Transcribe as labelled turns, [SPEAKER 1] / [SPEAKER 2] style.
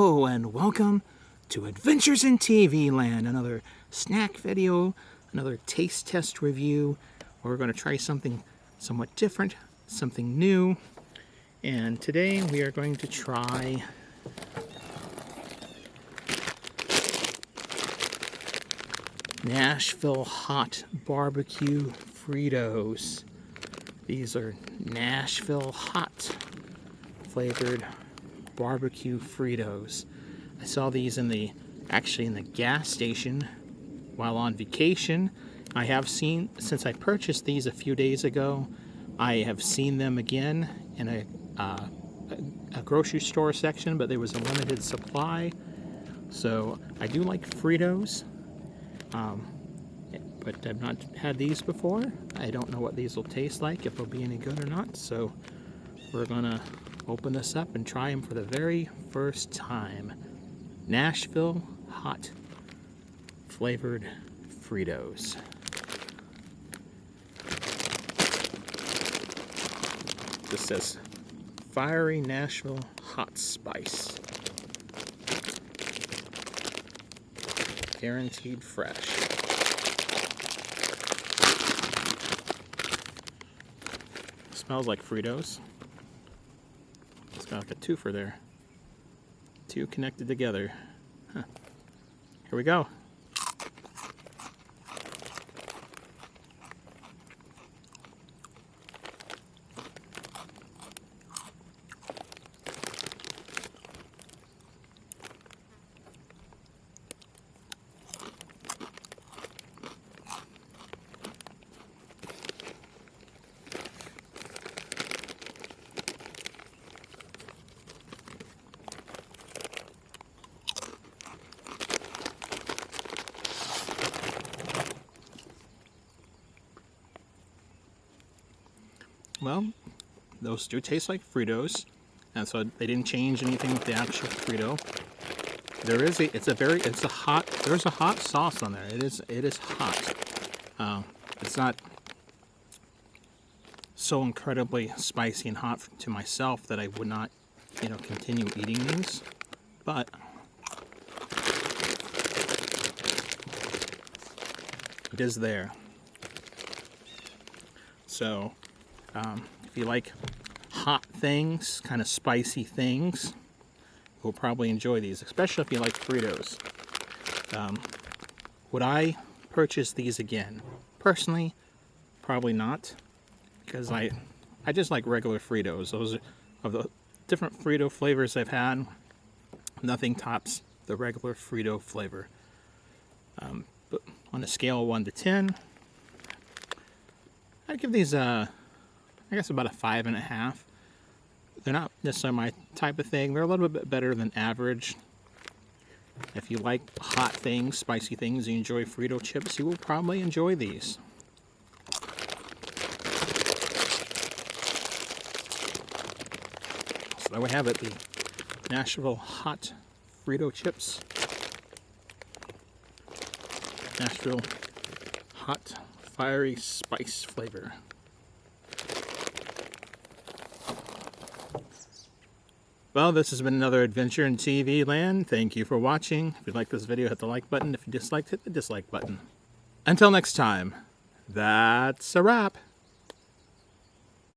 [SPEAKER 1] Hello and welcome to Adventures in TV Land, another snack video, another taste test review. We're going to try something somewhat different, something new. And today we are going to try Nashville Hot Barbecue Fritos. These are Nashville Hot flavored barbecue Fritos. I saw these actually in the gas station while on vacation. I have seen, since I purchased these a few days ago, I have seen them again in a grocery store section, but there was a limited supply. So I do like Fritos, but I've not had these before. I don't know what these will taste like, if they'll be any good or not. So we're gonna open this up and try them for the very first time. Nashville Hot flavored Fritos. This says Fiery Nashville Hot Spice. Guaranteed fresh. Smells like Fritos. It's got like a twofer there. Two connected together. Huh. Here we go. Well, those do taste like Fritos, and so they didn't change anything with the actual Frito. There's a hot sauce on there. It is hot. It's not so incredibly spicy and hot to myself that I would not, continue eating these, but it is there. So if you like hot things, kind of spicy things, you'll probably enjoy these, especially if you like Fritos. Would I purchase these again? Personally, probably not, because I just like regular Fritos. Those are, of the different Frito flavors I've had, nothing tops the regular Frito flavor. But on a scale of 1 to 10, I'd give these I guess about a 5.5. They're not necessarily my type of thing. They're a little bit better than average. If you like hot things, spicy things, you enjoy Frito chips, you will probably enjoy these. So there we have it, the Nashville Hot Frito chips. Nashville Hot Fiery Spice flavor. Well, this has been another adventure in TV land. Thank you for watching. If you liked this video, hit the like button. If you disliked, hit the dislike button. Until next time, that's a wrap.